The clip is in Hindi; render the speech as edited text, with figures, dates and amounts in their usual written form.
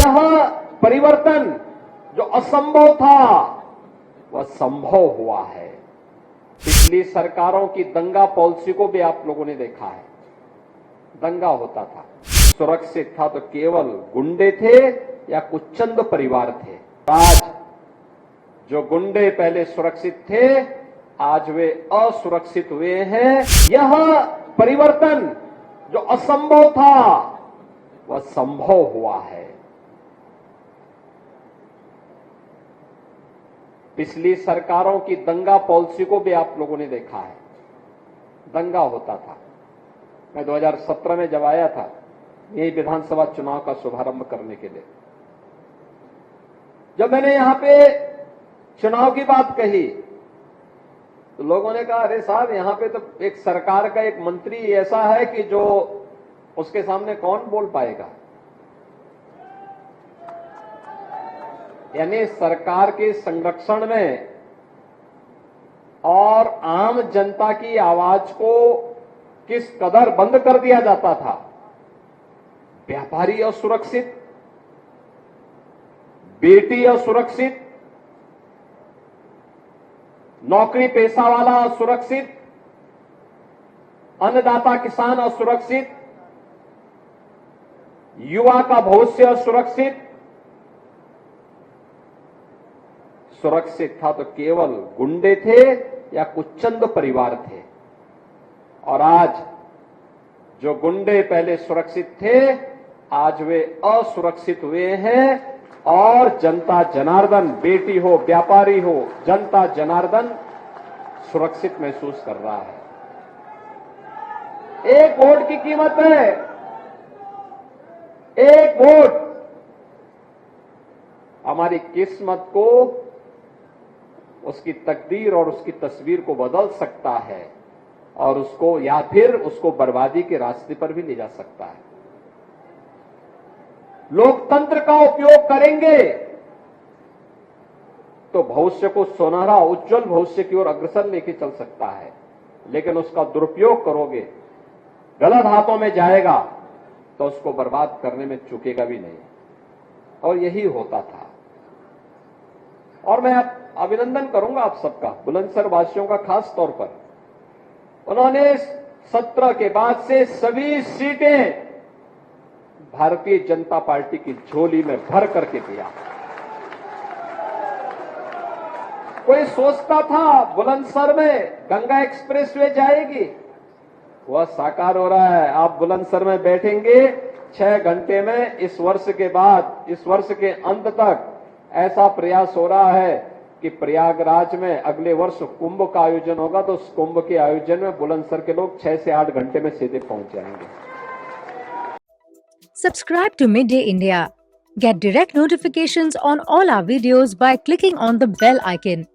यह परिवर्तन जो असंभव था वह संभव हुआ है। पिछली सरकारों की दंगा पॉलिसी को भी आप लोगों ने देखा है। दंगा होता था, सुरक्षित था तो केवल गुंडे थे या कुछ चंद परिवार थे। आज जो गुंडे पहले सुरक्षित थे, आज वे असुरक्षित हुए हैं। यह परिवर्तन जो असंभव था वह संभव हुआ है। पिछली सरकारों की दंगा पॉलिसी को भी आप लोगों ने देखा है। दंगा होता था। मैं 2017 में जब आया था यही विधानसभा चुनाव का शुभारंभ करने के लिए, जब मैंने यहां पे चुनाव की बात कही तो लोगों ने कहा, अरे साहब यहां पे तो एक सरकार का एक मंत्री ऐसा है कि जो उसके सामने कौन बोल पाएगा। यानी सरकार के संरक्षण में और आम जनता की आवाज को किस कदर बंद कर दिया जाता था। व्यापारी असुरक्षित, बेटी असुरक्षित, नौकरी पेशा वाला असुरक्षित, अन्नदाता किसान असुरक्षित, युवा का भविष्य असुरक्षित। सुरक्षित था तो केवल गुंडे थे या कुछ चंद परिवार थे। और आज जो गुंडे पहले सुरक्षित थे, आज वे असुरक्षित हुए हैं और जनता जनार्दन, बेटी हो, व्यापारी हो, जनता जनार्दन सुरक्षित महसूस कर रहा है। एक वोट की कीमत है, एक वोट हमारी किस्मत को, उसकी तकदीर और उसकी तस्वीर को बदल सकता है और उसको या फिर उसको बर्बादी के रास्ते पर भी ले जा सकता है। लोकतंत्र का उपयोग करेंगे तो भविष्य को सुनहरा उज्जवल भविष्य की ओर अग्रसर लेके चल सकता है, लेकिन उसका दुरुपयोग करोगे, गलत हाथों में जाएगा तो उसको बर्बाद करने में चूकेगा भी नहीं। और यही होता था। और मैं अभिनंदन करूंगा आप सबका, बुलंदशहर वासियों का खास तौर पर। उन्होंने सत्र के बाद से सभी सीटें भारतीय जनता पार्टी की झोली में भर करके दिया। कोई सोचता था बुलंदशहर में गंगा एक्सप्रेसवे जाएगी, वह साकार हो रहा है। आप बुलंदशहर में बैठेंगे 6 घंटे में। इस वर्ष के बाद, इस वर्ष के अंत तक ऐसा प्रयास हो रहा है कि प्रयागराज में अगले वर्ष कुंभ का आयोजन होगा, तो उस कुंभ के आयोजन में बुलंदशहर के लोग 6 से 8 घंटे में सीधे पहुंच जाएंगे। Subscribe to Midday India. Get direct notifications on all our videos by clicking on the bell icon.